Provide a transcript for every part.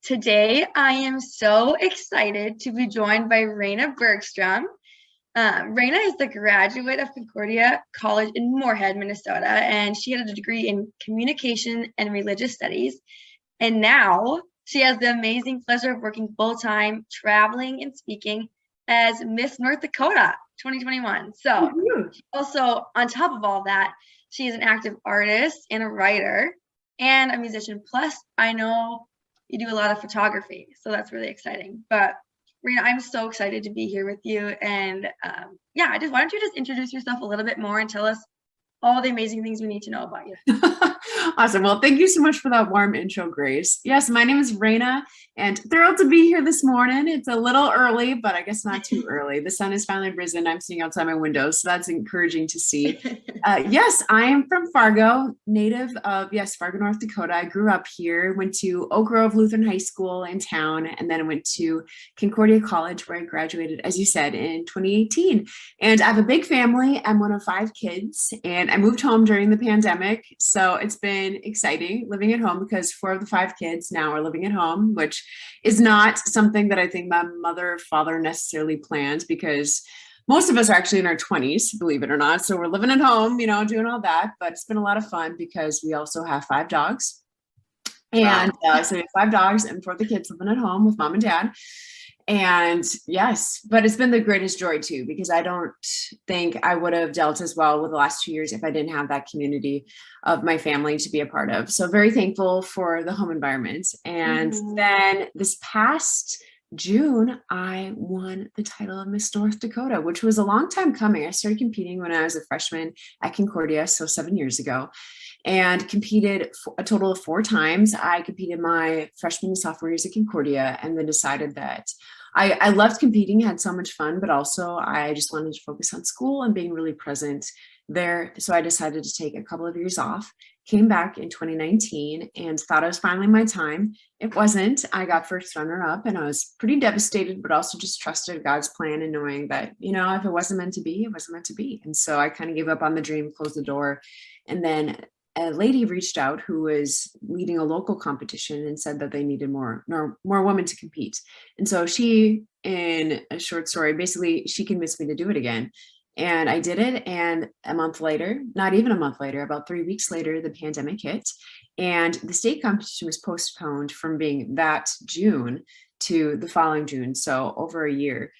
Today, I am so excited to be joined by Rayna Bergstrom. Rayna is the graduate of Concordia College in Moorhead, Minnesota, and she had a degree in communication and religious studies. And now she has the amazing pleasure of working full-time, traveling and speaking as Miss North Dakota 2021. So also, on top of all that, she is an active artist and a writer and a musician. Plus, I know you do a lot of photography, so that's really exciting. But Rena, I'm so excited to be here with you. And yeah, why don't you just introduce yourself a little bit more and tell us all the amazing things we need to know about you. Awesome. Well, thank you so much for that warm intro, Grace. Yes, my name is Rayna, and thrilled to be here this morning. It's a little early, but I guess not too early. The sun has finally risen. I'm sitting outside my window, so that's encouraging to see. Yes, I am from Fargo, native of, Fargo, North Dakota. I grew up here, went to Oak Grove Lutheran High School in town, and then I went to Concordia College, where I graduated, as you said, in 2018. And I have a big family. I'm one of 5 kids, and I moved home during the pandemic. So it's been exciting living at home because 4 of the 5 kids now are living at home, which is not something that I think my mother or father necessarily planned, because most of us are actually in our 20s, believe it or not. So we're living at home, doing all that. But it's been a lot of fun because we also have 5 dogs. And so we have 5 dogs and 4 of the kids living at home with mom and dad. And yes, but it's been the greatest joy too, because I don't think I would have dealt as well with the last 2 years if I didn't have that community of my family to be a part of. So very thankful for the home environment. And then this past June, I won the title of Miss North Dakota, which was a long time coming. I started competing when I was a freshman at Concordia, so 7 years ago, and competed a total of 4 times. I competed my freshman and sophomore years at Concordia, and then decided that I loved competing, had so much fun, but also I just wanted to focus on school and being really present there. So I decided to take a couple of years off, came back in 2019 and thought it was finally my time. It wasn't. I got first runner up and I was pretty devastated, but also just trusted God's plan and knowing that, if it wasn't meant to be, it wasn't meant to be. And so I kind of gave up on the dream, closed the door. And then a lady reached out who was leading a local competition and said that they needed more women to compete. And so she, in a short story, basically she convinced me to do it again. And I did it. And a month later, not even a month later, about 3 weeks later, the pandemic hit and the state competition was postponed from being that June to the following June. So over a year.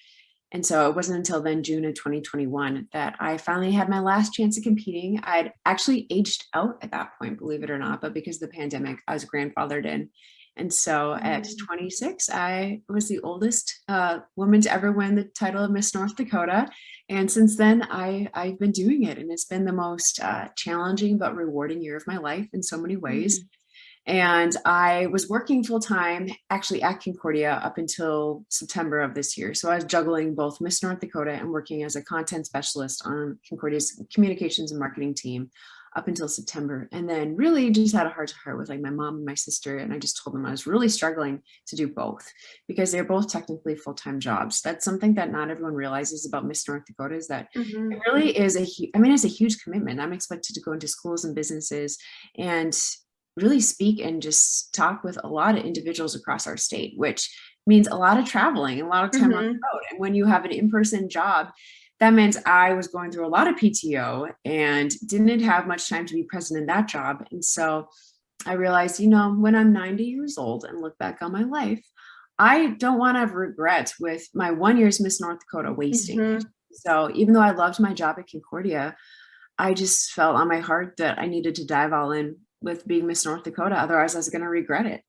And so it wasn't until then, June of 2021, that I finally had my last chance of competing. I'd actually aged out at that point, believe it or not, but because of the pandemic, I was grandfathered in. And so at 26, I was the oldest woman to ever win the title of Miss North Dakota. And since then, I've been doing it. And it's been the most challenging but rewarding year of my life in so many ways. And I was working full time actually at Concordia up until September of this year. So I was juggling both Miss North Dakota and working as a content specialist on Concordia's communications and marketing team up until September. And then really just had a heart to heart with my mom and my sister. And I just told them I was really struggling to do both because they're both technically full-time jobs. That's something that not everyone realizes about Miss North Dakota, is that it really is it's a huge commitment. I'm expected to go into schools and businesses and really speak and just talk with a lot of individuals across our state, which means a lot of traveling, a lot of time on the road. And when you have an in-person job, that meant I was going through a lot of PTO and didn't have much time to be present in that job. And so I realized, when I'm 90 years old and look back on my life, I don't want to have regret with my 1 year's Miss North Dakota wasting. So even though I loved my job at Concordia, I just felt on my heart that I needed to dive all in with being Miss North Dakota. Otherwise, I was going to regret it.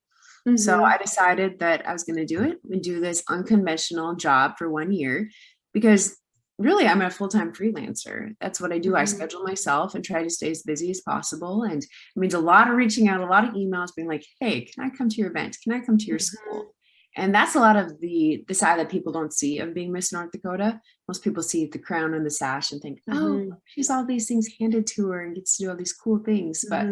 So I decided that I was going to do it and do this unconventional job for 1 year, because really I'm a full-time freelancer. That's what I do. I schedule myself and try to stay as busy as possible. And it means a lot of reaching out, a lot of emails being like, hey, can I come to your event? Can I come to your school? And that's a lot of the side that people don't see of being Miss North Dakota. Most people see the crown and the sash and think, oh, she's all these things handed to her and gets to do all these cool things. But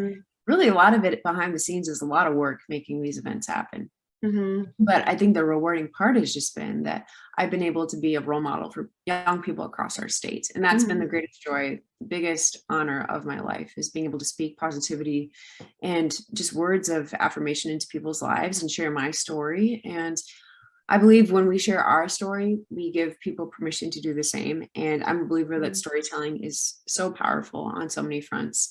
really a lot of it behind the scenes is a lot of work making these events happen. But I think the rewarding part has just been that I've been able to be a role model for young people across our state. And that's been the greatest joy, the biggest honor of my life, is being able to speak positivity and just words of affirmation into people's lives and share my story. And I believe when we share our story, we give people permission to do the same. And I'm a believer that storytelling is so powerful on so many fronts.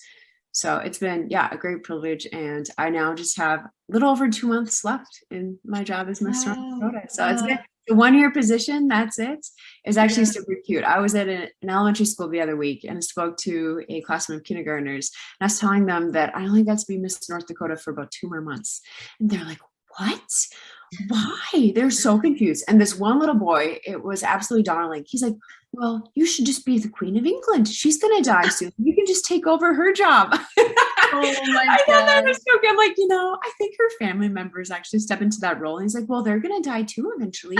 So it's been, a great privilege. And I now just have a little over 2 months left in my job as Miss North Dakota. So it's been a 1-year position. That's it. It's actually super cute. I was at an elementary school the other week and spoke to a classroom of kindergartners. And I was telling them that I only got to be Miss North Dakota for about 2 more months. And they're like, what? Why? They're so confused. And this one little boy, it was absolutely darling. He's like, well, you should just be the Queen of England. She's going to die soon. You can just take over her job. Oh my I thought that God. was so good. I'm like, I think her family members actually step into that role. And he's like, well, they're going to die too eventually.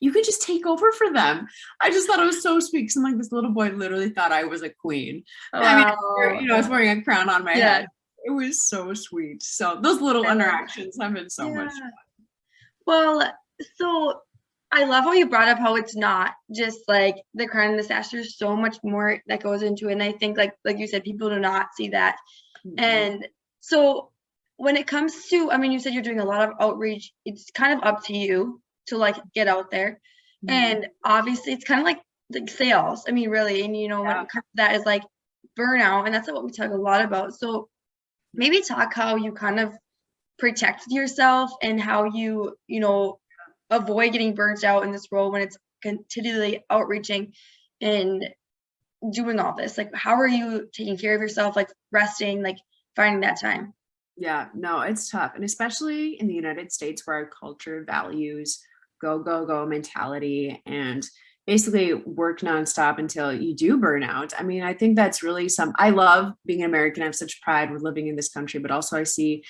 You could just take over for them. I just thought it was so sweet. Cause I'm like, this little boy literally thought I was a queen. Wow. I mean, I was wearing a crown on my head. It was so sweet. So those little interactions have been so much fun. Well, so I love how you brought up how it's not just like the crown and the sash. There's so much more that goes into it. And I think like you said, people do not see that. And so when it comes to, I mean, you said you're doing a lot of outreach. It's kind of up to you to like get out there. And obviously it's kind of like sales. I mean, really. And when it comes to that is like burnout. And that's what we talk a lot about. So maybe talk how you kind of protect yourself and how you avoid getting burnt out in this role when it's continually outreaching and doing all this. Like, how are you taking care of yourself, like resting, like finding that time? Yeah, no, it's tough. And especially in the United States where our culture values go, go, go mentality and basically work nonstop until you do burn out. I mean, I think that's really I love being an American. I have such pride with living in this country, but also I see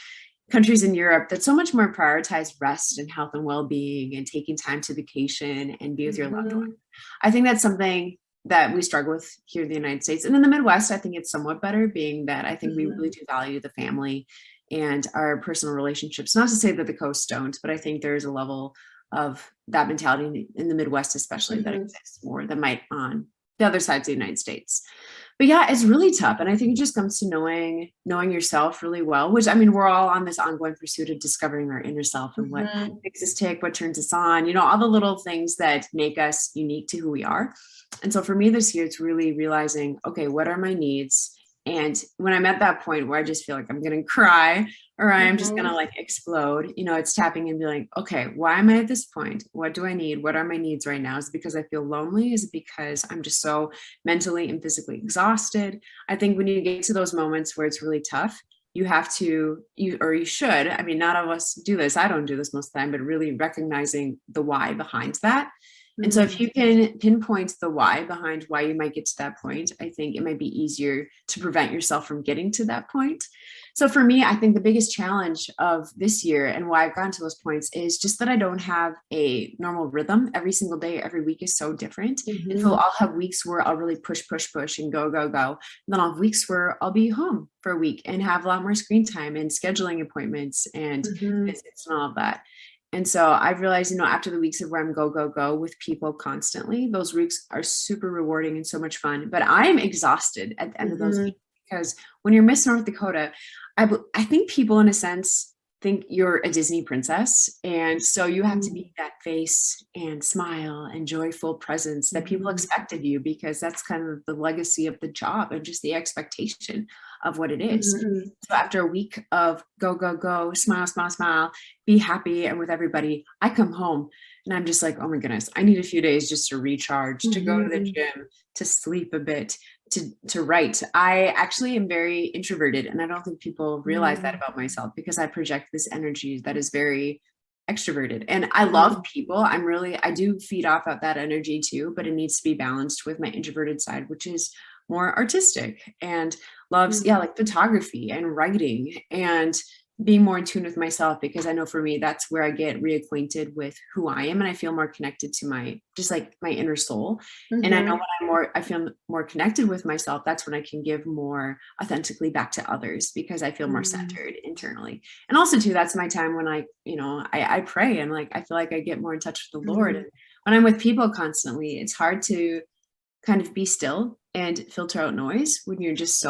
countries in Europe that so much more prioritize rest and health and well-being and taking time to vacation and be with your loved one. I think that's something that we struggle with here in the United States. And in the Midwest, I think it's somewhat better, being that I think we really do value the family and our personal relationships. Not to say that the coasts don't, but I think there's a level of that mentality in the Midwest, especially that exists more than might on the other sides of the United States. But yeah, it's really tough. And I think it just comes to knowing yourself really well, which I mean, we're all on this ongoing pursuit of discovering our inner self and what makes us tick, what turns us on, all the little things that make us unique to who we are. And so for me this year, it's really realizing, okay, what are my needs? And when I'm at that point where I just feel like I'm going to cry or I'm just going to like explode, it's tapping and being like, okay, why am I at this point? What do I need? What are my needs right now? Is it because I feel lonely? Is it because I'm just so mentally and physically exhausted? I think when you get to those moments where it's really tough, you have to, you should, I mean, not all of us do this. I don't do this most of the time, but really recognizing the why behind that. And so if you can pinpoint the why behind why you might get to that point, I think it might be easier to prevent yourself from getting to that point. So for me, I think the biggest challenge of this year and why I've gotten to those points is just that I don't have a normal rhythm. Every single day, every week is so different. And so I'll have weeks where I'll really push and go. And then I'll have weeks where I'll be home for a week and have a lot more screen time and scheduling appointments and visits and all of that. And so I've realized, after the weeks of where I'm go with people constantly, those weeks are super rewarding and so much fun. But I'm exhausted at the end of those weeks because when you're Miss North Dakota, I think people in a sense think you're a Disney princess. And so you have to be that face and smile and joyful presence that people expect of you, because that's kind of the legacy of the job and just the expectation of what it is. So after a week of go, smile, be happy and with everybody, I come home and I'm just like, oh my goodness, I need a few days just to recharge, to go to the gym, to sleep a bit, to write. I actually am very introverted, and I don't think people realize that about myself, because I project this energy that is very extroverted, and I love people. I do feed off of that energy too, but it needs to be balanced with my introverted side, which is more artistic and loves like photography and writing and being more in tune with myself, because I know for me, that's where I get reacquainted with who I am. And I feel more connected to my inner soul. And I know when I feel more connected with myself, that's when I can give more authentically back to others, because I feel more centered internally. And also too, that's my time when I pray, and like, I feel like I get more in touch with the Lord. And when I'm with people constantly, it's hard to kind of be still and filter out noise when you're just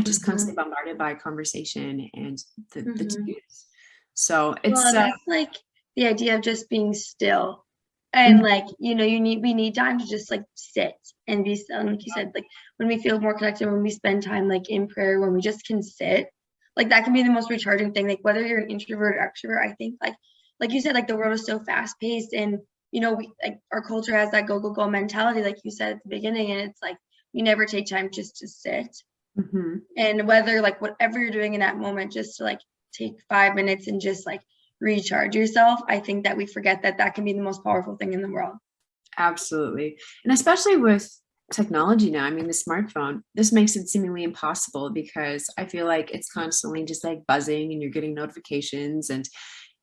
just constantly bombarded by conversation and the to-dos. So it's that's like the idea of just being still, and like, we need time to just like sit and be still. And like you said, like when we feel more connected, when we spend time like in prayer, when we just can sit, like that can be the most recharging thing. Like whether you're an introvert or extrovert, I think like you said, like the world is so fast paced, and we like our culture has that go mentality, like you said at the beginning, and it's like we never take time just to sit. And whether like whatever you're doing in that moment, just to like take 5 minutes and just like recharge yourself, I think that we forget that can be the most powerful thing in the world. Absolutely. And especially with technology now, I mean, the smartphone, this makes it seemingly impossible, because I feel like it's constantly just like buzzing and you're getting notifications, and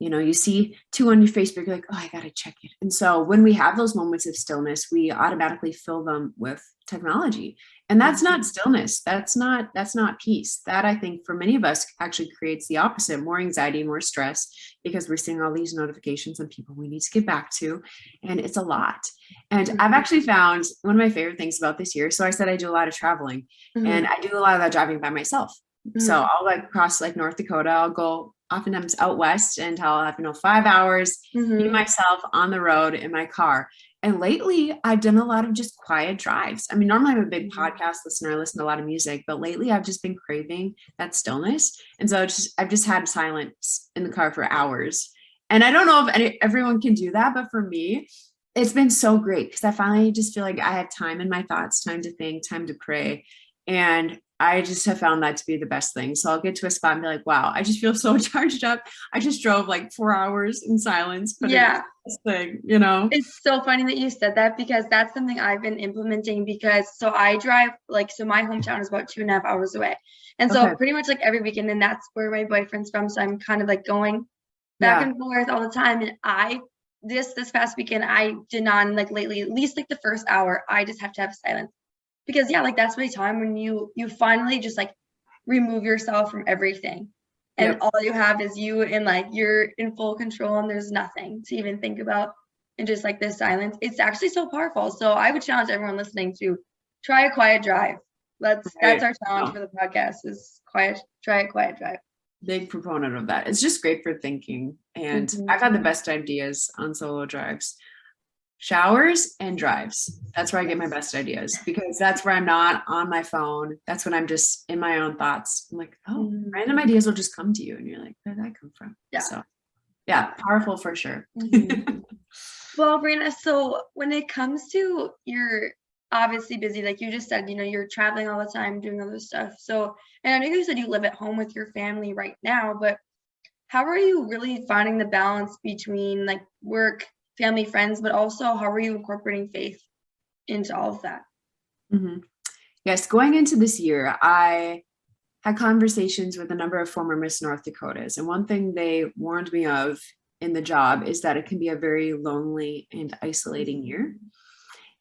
you see 2 on your Facebook, you're like, oh, I gotta check it. And so when we have those moments of stillness, we automatically fill them with technology. And that's not stillness. That's not peace. That, I think, for many of us actually creates the opposite: more anxiety, more stress, because we're seeing all these notifications and people we need to get back to. And it's a lot. And I've actually found one of my favorite things about this year. So I said I do a lot of traveling, and I do a lot of that driving by myself. So I'll like cross like North Dakota. I'll go oftentimes out west, and I'll have 5 hours, be myself on the road in my car. And lately I've done a lot of just quiet drives. I mean, normally I'm a big podcast listener. I listen to a lot of music, but lately I've just been craving that stillness. And so I've just had silence in the car for hours. And I don't know if everyone can do that, but for me, it's been so great, because I finally just feel like I have time in my thoughts, time to think, time to pray. And I just have found that to be the best thing. So I'll get to a spot and be like, wow, I just feel so charged up. I just drove like 4 hours in silence. But this thing, It's so funny that you said that, because that's something I've been implementing, because so I drive so my hometown is about 2.5 hours away. And so pretty much like every weekend, and that's where my boyfriend's from. So I'm kind of like going back and forth all the time. And this past weekend, I did not, like lately, at least like the first hour, I just have to have silence. Because like that's my time when you finally just like remove yourself from everything, and all you have is you, and like you're in full control, and there's nothing to even think about, and just like this silence. It's actually so powerful. So I would challenge everyone listening to try a quiet drive. That's our challenge for the podcast, is try a quiet drive. Big proponent of that. It's just great for thinking. And I've had the best ideas on solo drives. Showers and drives. That's where I get my best ideas, because that's where I'm not on my phone. That's when I'm just in my own thoughts. I'm like, random ideas will just come to you, and you're like, where did that come from? So powerful for sure. Well, Rayna, so when it comes to, you're obviously busy, like you just said, you're traveling all the time, doing all this stuff. So, and I know you said you live at home with your family right now, but how are you really finding the balance between like work, family, friends, but also how are you incorporating faith into all of that? Yes, going into this year, I had conversations with a number of former Miss North Dakotas. And one thing they warned me of in the job is that it can be a very lonely and isolating year.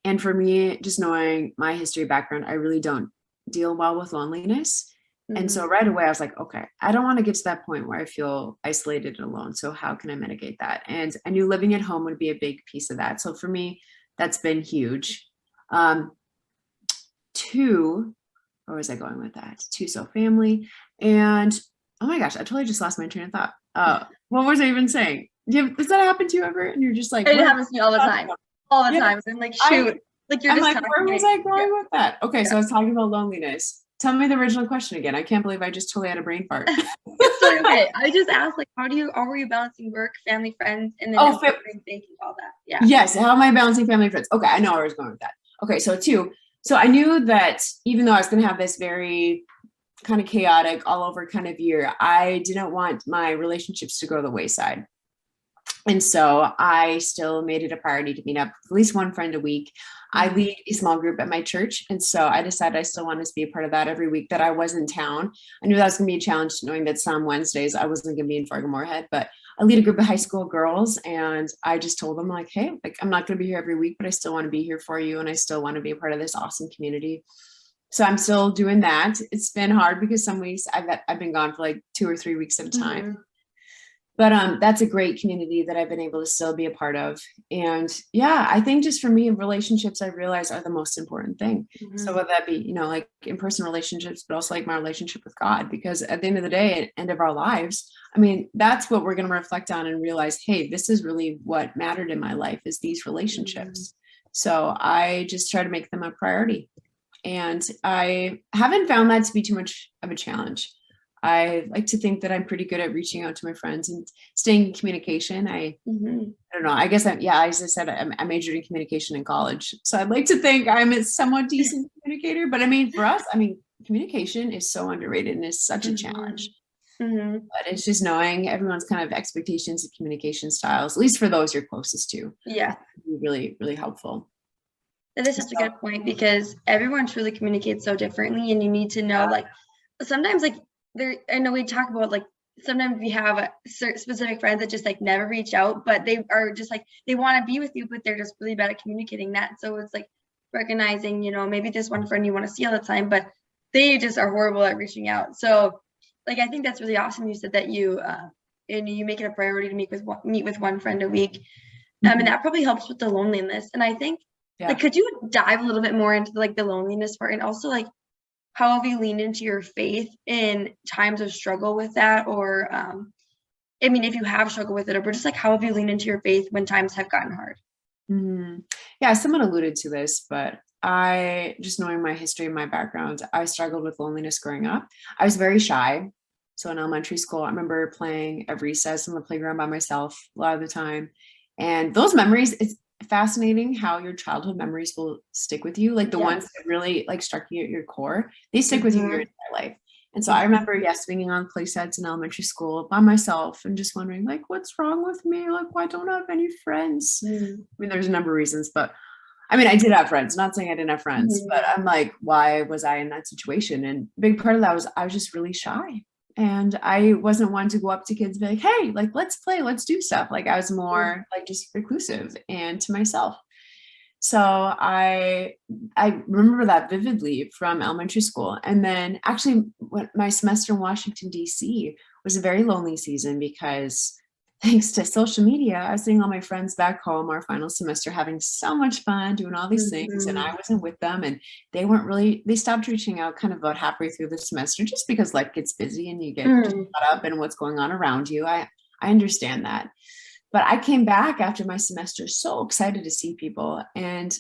And for me, just knowing my history background, I really don't deal well with loneliness. And so right away I was like, okay, I don't want to get to that point where I feel isolated and alone. So how can I mitigate that? And I knew living at home would be a big piece of that. So for me, that's been huge. 2, where was I going with that? 2, so family. And oh my gosh, I totally just lost my train of thought. What was I even saying? Does that happen to you ever? And you're just like, it happens to me all the time. All the time. I'm like, shoot. I'm like, where was I going with that? Okay, so I was talking about loneliness. Tell me the original question again. I can't believe I just totally had a brain fart. Sorry, okay. I just asked, like, how are you balancing work, family, friends, and then thinking all that? Yeah. Yes. How am I balancing family and friends? Okay, I know where I was going with that. Okay, so 2. So I knew that even though I was going to have this very kind of chaotic, all over kind of year, I didn't want my relationships to go to the wayside. And so I still made it a priority to meet up with at least one friend a week. I lead a small group at my church. And so I decided I still wanted to be a part of that every week that I was in town. I knew that was going to be a challenge, knowing that some Wednesdays I wasn't going to be in Fargo Moorhead, but I lead a group of high school girls. And I just told them, like, hey, like, I'm not going to be here every week, but I still want to be here for you. And I still want to be a part of this awesome community. So I'm still doing that. It's been hard because some weeks I've been gone for like 2 or 3 weeks at a time. Mm-hmm. But that's a great community that I've been able to still be a part of. And yeah, I think just for me, relationships I realize are the most important thing. Mm-hmm. So whether that be, you know, like in-person relationships, but also like my relationship with God, because at the end of the day, at the end of our lives, I mean, that's what we're going to reflect on and realize, hey, this is really what mattered in my life, is these relationships. Mm-hmm. So I just try to make them a priority. And I haven't found that to be too much of a challenge. I like to think that I'm pretty good at reaching out to my friends and staying in communication. I don't know. I guess as I said, I majored in communication in college. So I'd like to think I'm a somewhat decent communicator. But I mean, for us, I mean, communication is so underrated and is such a challenge. Mm-hmm. But it's just knowing everyone's kind of expectations of communication styles, at least for those you're closest to. Yeah. Really, really helpful. That is such a good point, because everyone truly communicates so differently, and you need to know, like, sometimes, like, I know we talk about, like, sometimes we have a specific friends that just, like, never reach out, but they are just, like, they want to be with you, but they're just really bad at communicating that. So it's like recognizing, you know, maybe this one friend you want to see all the time, but they just are horrible at reaching out. So, like, I think that's really awesome. You said that you make it a priority to meet with one friend a week. And that probably helps with the loneliness. And I think, like, could you dive a little bit more into, like, the loneliness part, and also, like, how have you leaned into your faith in times of struggle with that? Or, I mean, if you have struggled with it, or just, like, how have you leaned into your faith when times have gotten hard? Mm-hmm. Yeah, someone alluded to this, but just knowing my history and my background, I struggled with loneliness growing up. I was very shy. So in elementary school, I remember playing at recess on the playground by myself a lot of the time. And those memories, it's fascinating how your childhood memories will stick with you. Like the ones that really, like, struck you at your core, they stick with you your entire life. And so I remember, swinging on play sets in elementary school by myself and just wondering, like, what's wrong with me? Like, why don't I have any friends? I mean, there's a number of reasons, but I mean, I did have friends, not saying I didn't have friends, but I'm like, why was I in that situation? And a big part of that was I was just really shy. And I wasn't one to go up to kids and be like, hey, like, let's play, let's do stuff. Like, I was more like just reclusive and to myself. So I remember that vividly from elementary school. And then actually my semester in Washington, D.C. was a very lonely season, because thanks to social media, I was seeing all my friends back home our final semester having so much fun doing all these things, and I wasn't with them, and they stopped reaching out kind of about halfway through the semester, just because life gets busy and you get caught up in what's going on around you. I understand that. But I came back after my semester so excited to see people, and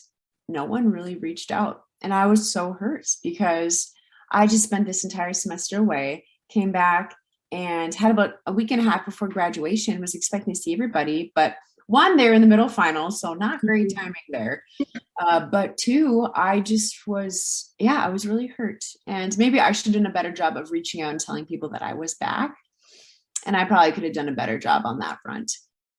no one really reached out. And I was so hurt, because I just spent this entire semester away, came back, and had about a week and a half before graduation, was expecting to see everybody. But one, they're in the middle finals, so not great timing there. But two, I was really hurt. And maybe I should have done a better job of reaching out and telling people that I was back. And I probably could have done a better job on that front.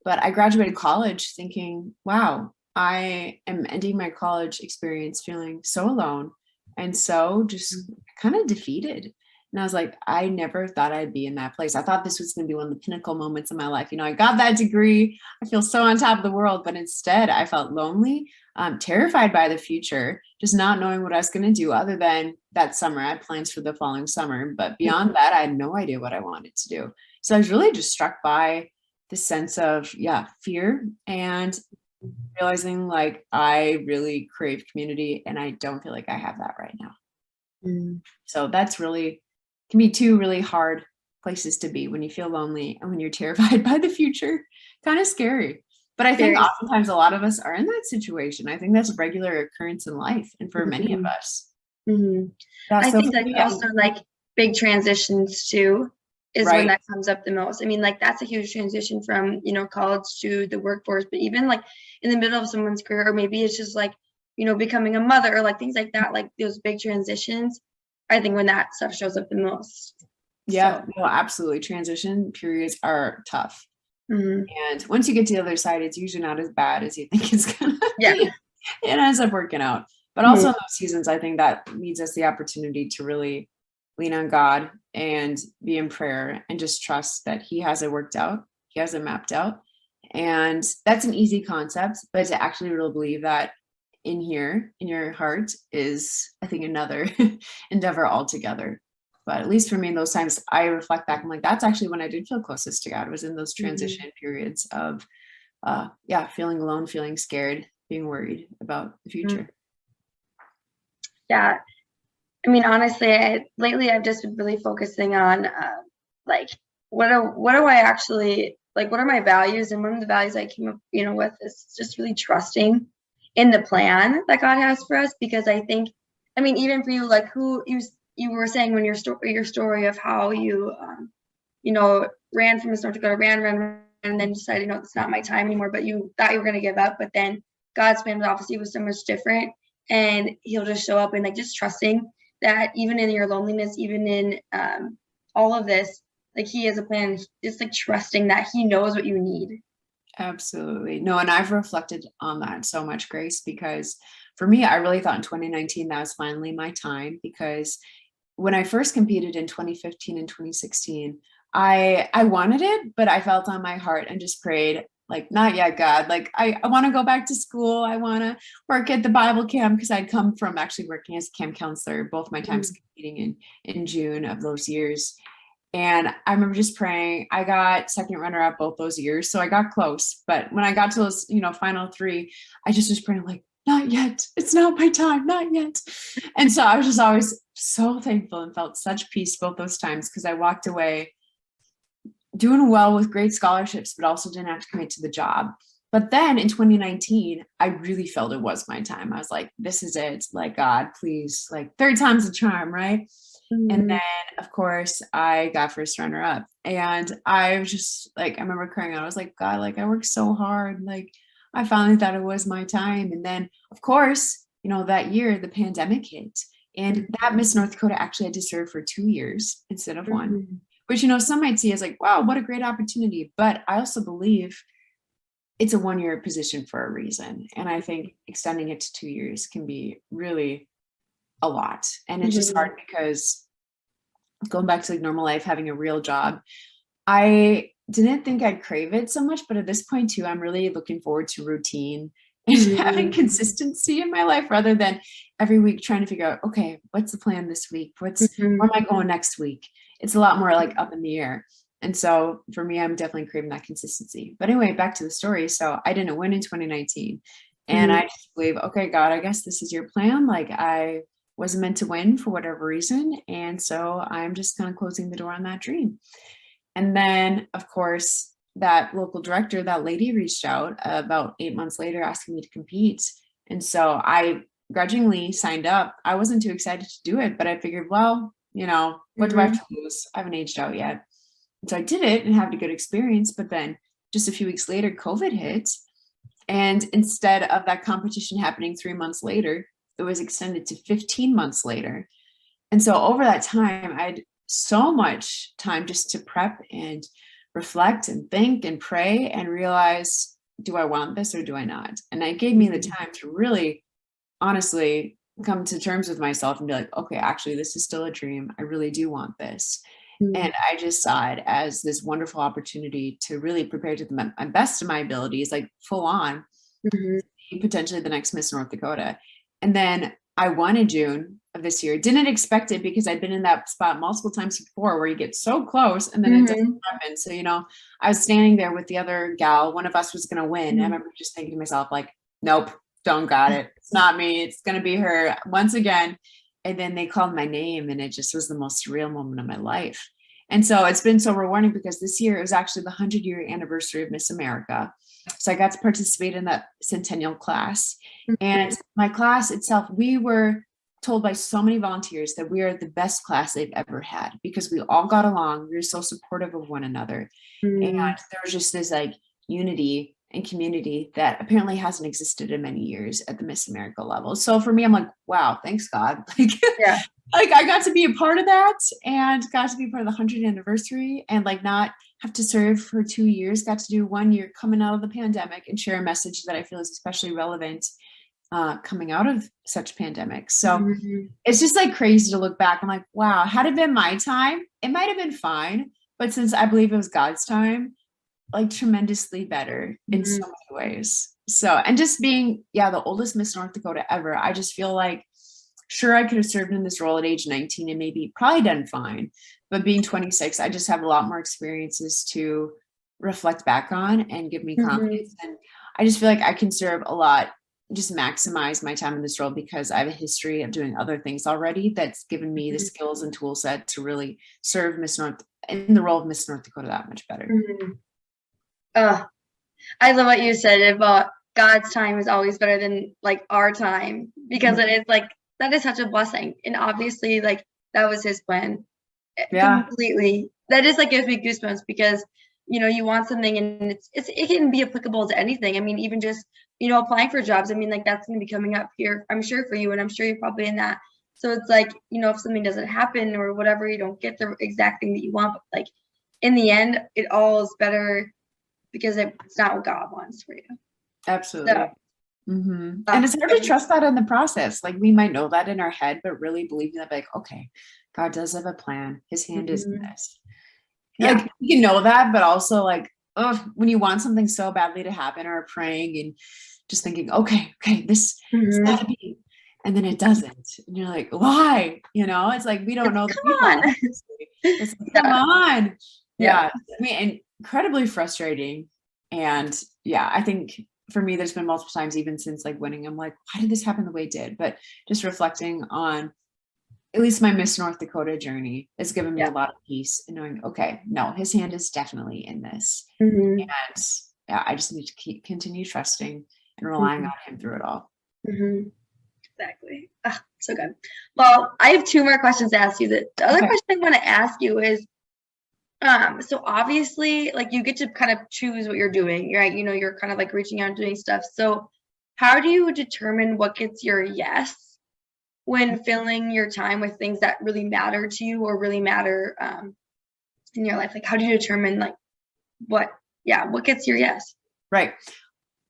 But I graduated college thinking, wow, I am ending my college experience feeling so alone and so just kind of defeated. And I was like, I never thought I'd be in that place. I thought this was going to be one of the pinnacle moments of my life. You know, I got that degree. I feel so on top of the world. But instead, I felt lonely, terrified by the future, just not knowing what I was going to do other than that summer. I had plans for the following summer. But beyond that, I had no idea what I wanted to do. So I was really just struck by the sense of, fear, and realizing, like, I really crave community, and I don't feel like I have that right now. So that's really can be two really hard places to be, when you feel lonely and when you're terrified by the future. Kind of scary. But I think oftentimes a lot of us are in that situation. I think that's a regular occurrence in life, and for many of us. I think that also, like, big transitions too is when that comes up the most. I mean, like, that's a huge transition from, you know, college to the workforce, but even, like, in the middle of someone's career, or maybe it's just, like, you know, becoming a mother, or like things like that, like those big transitions, I think when that stuff shows up the most. Yeah, no, absolutely. Transition periods are tough. And once you get to the other side, it's usually not as bad as you think it's gonna Yeah. be. It ends up working out. But also in those seasons, I think that leads us the opportunity to really lean on God and be in prayer and just trust that he has it worked out. He has it mapped out. And that's an easy concept, but to actually really believe that in here, in your heart, is, I think, another endeavor altogether. But at least for me in those times, I reflect back, I'm like, that's actually when I did feel closest to God, was in those transition periods of, feeling alone, feeling scared, being worried about the future. Yeah. I mean, honestly, lately I've just been really focusing on, like, what do I actually, like, what are my values? And one of the values I came up, with is just really trusting in the plan that God has for us. Because I think, I mean, even for you, like who you were saying when your story of how you, ran from Miss North Dakota, ran, and then decided, no, it's not my time anymore, but you thought you were going to give up. But then God's plan obviously was so much different, and he'll just show up, and like just trusting that even in your loneliness, even in all of this, like he has a plan, just like trusting that he knows what you need. Absolutely. No, and I've reflected on that so much, Grace, because for me, I really thought in 2019 that was finally my time, because when I first competed in 2015 and 2016, I wanted it, but I felt on my heart and just prayed, like, not yet, God. Like, I want to go back to school. I want to work at the Bible camp, because I'd come from actually working as a camp counselor, both my times competing in June of those years. And I remember just praying. I got second runner up both those years, so I got close. But when I got to those, final three, I just was praying, like, not yet. It's not my time, not yet. And so I was just always so thankful and felt such peace both those times, because I walked away doing well with great scholarships, but also didn't have to commit to the job. But then in 2019, I really felt it was my time. I was like, this is it. Like, God, please, like, third time's a charm, right? And then, of course, I got first runner up, and I was just like, I remember crying out. I was like, God, like, I worked so hard. Like, I finally thought it was my time. And then, of course, that year the pandemic hit, and that Miss North Dakota actually had to serve for 2 years instead of one, which, some might see as like, wow, what a great opportunity. But I also believe it's a 1-year position for a reason. And I think extending it to 2 years can be really a lot. And it's just hard, because going back to like normal life, having a real job, I didn't think I'd crave it so much, but at this point too, I'm really looking forward to routine and having consistency in my life, rather than every week trying to figure out, okay, what's the plan this week? Where am I going next week? It's a lot more like up in the air. And so for me, I'm definitely craving that consistency. But anyway, back to the story. So I didn't win in 2019. And I just believe, okay, God, I guess this is your plan. Like, I wasn't meant to win for whatever reason. And so I'm just kind of closing the door on that dream. And then, of course, that local director, that lady, reached out about 8 months later asking me to compete. And so I grudgingly signed up. I wasn't too excited to do it, but I figured, well, what do I have to lose? I haven't aged out yet. And so I did it and had a good experience. But then just a few weeks later, COVID hit. And instead of that competition happening 3 months later, it was extended to 15 months later. And so over that time, I had so much time just to prep and reflect and think and pray and realize, do I want this or do I not? And it gave me the time to really honestly come to terms with myself and be like, okay, actually, this is still a dream. I really do want this. And I just saw it as this wonderful opportunity to really prepare to the best of my abilities, like full on, potentially the next Miss North Dakota. And then I won in June of this year. Didn't expect it, because I'd been in that spot multiple times before where you get so close and then it doesn't happen. So, I was standing there with the other gal. One of us was going to win. And I remember just thinking to myself, like, nope, don't got it. It's not me. It's going to be her once again. And then they called my name, and it just was the most surreal moment of my life. And so it's been so rewarding, because this year it was actually the 100-year anniversary of Miss America. So I got to participate in that centennial class. And my class itself, we were told by so many volunteers that we are the best class they've ever had, because we all got along. We were so supportive of one another. And there was just this like unity and community that apparently hasn't existed in many years at the Miss America level. So for me, I'm like, wow, thanks God. Like I got to be a part of that, and got to be part of the 100th anniversary, and like not have to serve for 2 years, got to do 1 year coming out of the pandemic and share a message that I feel is especially relevant coming out of such pandemics. So it's just like crazy to look back. I'm like, wow, had it been my time, it might have been fine. But since I believe it was God's time, like tremendously better in so many ways. So, and just being, the oldest Miss North Dakota ever, I just feel like, sure, I could have served in this role at age 19 and maybe probably done fine. But being 26, I just have a lot more experiences to reflect back on and give me confidence. And I just feel like I can serve a lot, just maximize my time in this role because I have a history of doing other things already that's given me the skills and tool set to really serve Miss North in the role of Miss North Dakota that much better. I love what you said about God's time is always better than like our time, because it is like, that is such a blessing. And obviously like that was his plan. Completely. That just like gives me goosebumps because, you know, you want something and it can be applicable to anything. I mean, even just, you know, applying for jobs. I mean, like that's going to be coming up here, I'm sure, for you. And I'm sure you're probably in that. So it's like, you know, if something doesn't happen or whatever, you don't get the exact thing that you want, but like in the end, it all is better because it's not what God wants for you. Absolutely. So, and it's hard to trust that in the process. Like we might know that in our head, but really believing that, like, okay, God does have a plan. His hand is in this. Like you know that, but also like, when you want something so badly to happen or praying and just thinking, okay, this has gotta be, and then it doesn't, and you're like, why? You know, it's like we don't know the people. It's like, come on. I mean, incredibly frustrating. And I think for me, there's been multiple times, even since like winning, I'm like, why did this happen the way it did? But just reflecting on at least my Miss North Dakota journey has given me a lot of peace and knowing, okay, no, his hand is definitely in this. And I just need to continue trusting and relying on him through it all. Exactly. So good. Well, I have 2 more questions to ask you. The other question I want to ask you is, so obviously like you get to kind of choose what you're doing, right? You know, you're kind of like reaching out and doing stuff. So how do you determine what gets your yes when filling your time with things that really matter to you or really matter in your life? Like how do you determine like what gets your yes? Right.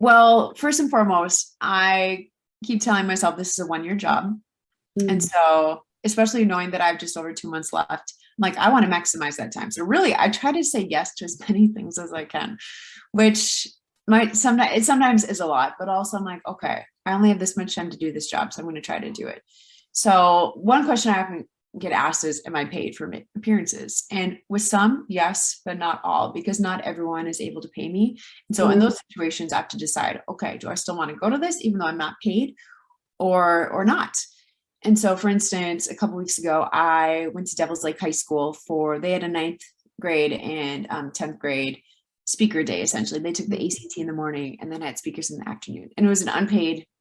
Well, first and foremost, I keep telling myself this is a 1-year job. And so especially knowing that I have just over 2 months left, I'm like, I want to maximize that time. So really, I try to say yes to as many things as I can, which sometimes is a lot, but also I'm like, okay, I only have this much time to do this job, so I'm going to try to do it. So one question I often get asked is, am I paid for appearances? And with some, yes, but not all, because not everyone is able to pay me. And so in those situations, I have to decide, okay, do I still want to go to this, even though I'm not paid or not? And so, for instance, a couple of weeks ago, I went to Devils Lake High School they had a 9th grade and 10th grade speaker day, essentially. They took the ACT in the morning and then had speakers in the afternoon. And it was an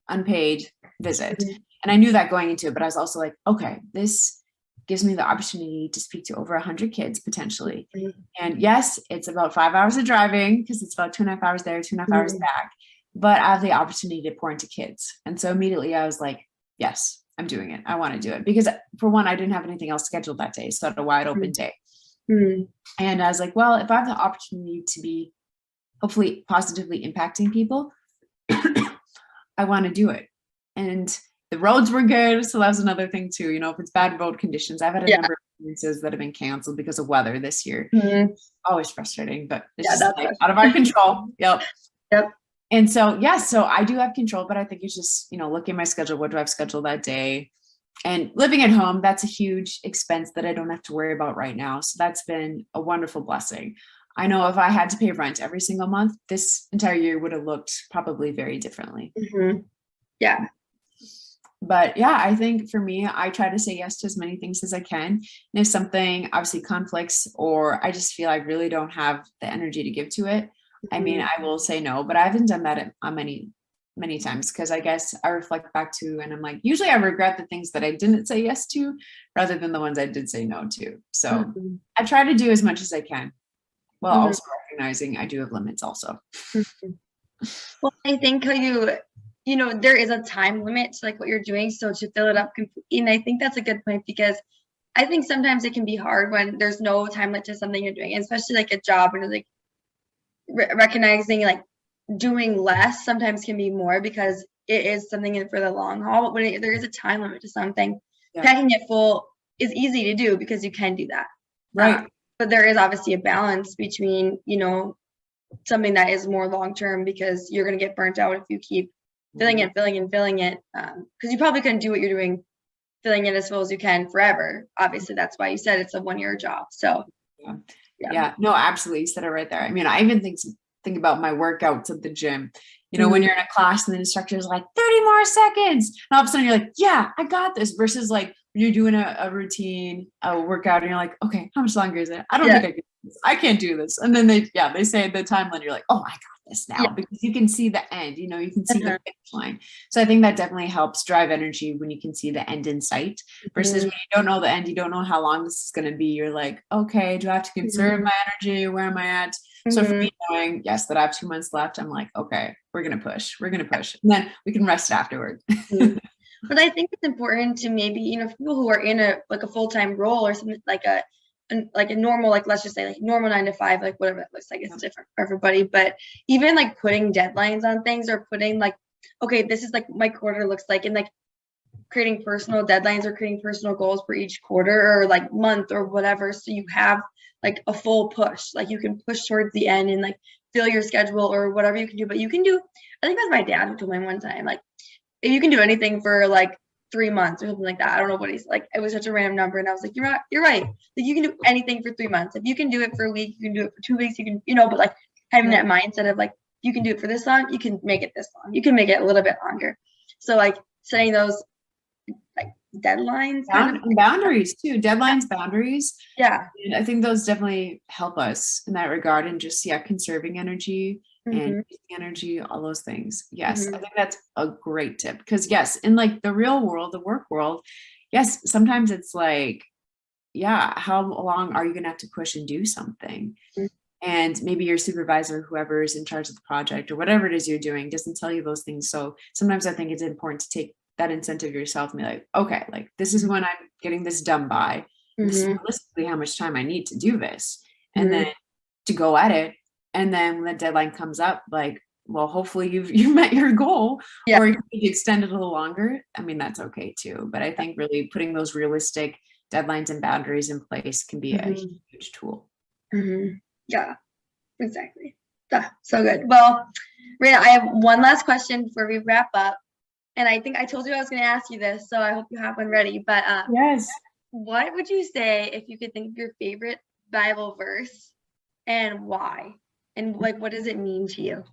unpaid visit. And I knew that going into it, but I was also like, okay, this gives me the opportunity to speak to over 100 kids potentially. And yes, it's about 5 hours of driving because it's about 2.5 hours there, 2.5 hours back, but I have the opportunity to pour into kids. And so immediately I was like, yes, I'm doing it. I want to do it because for one, I didn't have anything else scheduled that day. So I had a wide open day. And I was like, well, if I have the opportunity to be hopefully positively impacting people, I want to do it. And the roads were good. So that was another thing too. You know, if it's bad road conditions, I've had a number of experiences that have been canceled because of weather this year. Always frustrating, but it's just like out of our control. Yep. And so, so I do have control, but I think it's just, you know, looking at my schedule, what do I have scheduled that day? And living at home, that's a huge expense that I don't have to worry about right now. So that's been a wonderful blessing. I know if I had to pay rent every single month, this entire year would have looked probably very differently. But I think for me, I try to say yes to as many things as I can. And if something obviously conflicts or I just feel I really don't have the energy to give to it, I mean, I will say no, but I haven't done that many times because I guess I reflect back to, and I'm like, usually I regret the things that I didn't say yes to rather than the ones I did say no to. So I try to do as much as I can while also recognizing I do have limits also. Well, I think how you know, there is a time limit to like what you're doing. So to fill it up completely. And I think that's a good point because I think sometimes it can be hard when there's no time limit to something you're doing, especially like a job, and like recognizing like doing less sometimes can be more because it is something in for the long haul. But when there is a time limit to something, packing it full is easy to do because you can do that. Right. But there is obviously a balance between, you know, something that is more long term, because you're going to get burnt out if you keep filling it. Because you probably couldn't do what you're doing, filling it as full as you can forever. Obviously, that's why you said it's a 1-year job. So yeah, no, absolutely, you said it right there. I mean, I even think about my workouts at the gym. You know, when you're in a class and the instructor is like 30 more seconds, and all of a sudden you're like, yeah, I got this. Versus like when you're doing a routine, a workout, and you're like, okay, how much longer is it? I don't think I can do this. I can't do this. And then they say the time limit, you're like, oh, I got this now, because you can see the end, you know, you can see the finish line. So I think that definitely helps drive energy when you can see the end in sight, versus when you don't know the end, you don't know how long this is going to be. You're like, okay, do I have to conserve my energy? Where am I at? So for me, knowing, yes, that I have 2 months left, I'm like, okay, we're going to push. And then we can rest afterward. But I think it's important to maybe, you know, people who are in a full-time role or something like a normal, like, let's just say like normal 9 to 5, like whatever that looks like, it's different for everybody. But even like putting deadlines on things, or putting like, okay, this is like my quarter looks like, and like creating personal deadlines or creating personal goals for each quarter or like month or whatever. So you have like a full push, like you can push towards the end and like fill your schedule or whatever you can do. But you can do, I think that's my dad who told me one time, like, if you can do anything for like 3 months or something like that. I don't know what he's like. It was such a random number. And I was like, you're right. Like, you can do anything for 3 months. If you can do it for a week, you can do it for 2 weeks, you can, you know, but like having that mindset of like, you can do it for this long, you can make it this long. You can make it a little bit longer. So like setting those like deadlines, boundaries too, boundaries. Yeah. And I think those definitely help us in that regard, and just, conserving energy and energy, all those things. Yes. I think that's a great tip, because in like the real world, the work world, sometimes it's like, how long are you going to have to push and do something? And maybe your supervisor, whoever is in charge of the project or whatever it is you're doing, doesn't tell you those things. So sometimes I think it's important to take that incentive yourself and be like, okay, like this is when I'm getting this done by. This is realistically how much time I need to do this, and then to go at it. And then when the deadline comes up, like, well, hopefully you've met your goal, or you can extend it a little longer. I mean, that's okay too. But I think really putting those realistic deadlines and boundaries in place can be a huge tool. Yeah, exactly. So good. Well, Rayna, I have one last question before we wrap up. And I think I told you I was going to ask you this, so I hope you have one ready. But yes, what would you say if you could think of your favorite Bible verse, and why? And like, what does it mean to you?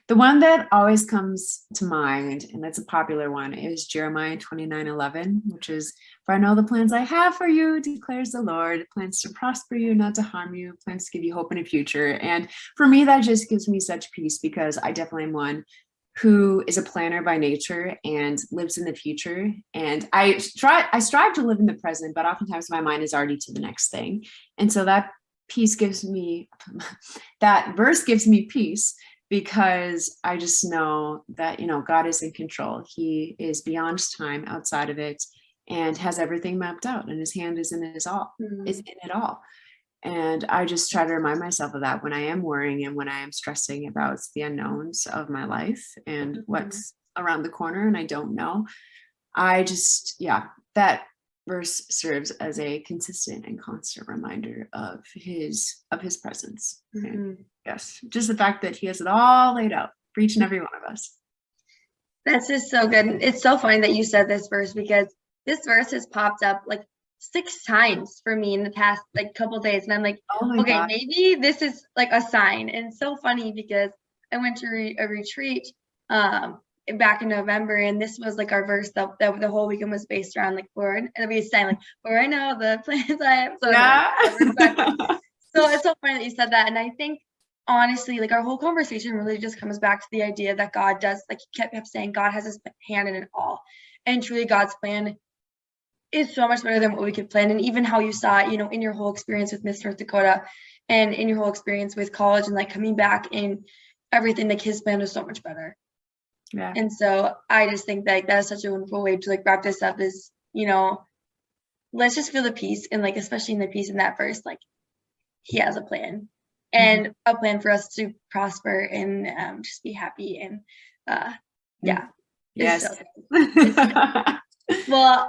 The one that always comes to mind, and that's a popular one, is Jeremiah 29:11, which is, for I know the plans I have for you, declares the Lord, plans to prosper you, not to harm you, plans to give you hope in a future. And for me, that just gives me such peace, because I definitely am one who is a planner by nature and lives in the future. And I strive to live in the present, but oftentimes my mind is already to the next thing. And so that verse gives me peace, because I just know that, God is in control. He is beyond time, outside of it, and has everything mapped out, and his hand is in is in it all. And I just try to remind myself of that when I am worrying and when I am stressing about the unknowns of my life and what's around the corner and I don't know. I just, that verse serves as a consistent and constant reminder of his presence. And just the fact that he has it all laid out for each and every one of us. That's just so good. It's so funny that you said this verse, because this verse has popped up like 6 times for me in the past like couple days, and I'm like, okay, God, maybe this is like a sign. And it's so funny because I went to a retreat back in November, and this was like our verse that the whole weekend was based around, like, Lord, and we sang like, for I know the plans I have. So it's so funny that you said that. And I think honestly, like, our whole conversation really just comes back to the idea that God does, like, he kept saying God has his hand in it all, and truly God's plan is so much better than what we could plan. And even how you saw it, in your whole experience with Miss North Dakota and in your whole experience with college and like coming back and everything, like his plan was so much better. Yeah. And so I just think that that's such a wonderful way to like wrap this up, is, let's just feel the peace, and like especially in the peace in that verse, like he has a plan, and a plan for us to prosper and just be happy, and yeah. Yes. Well,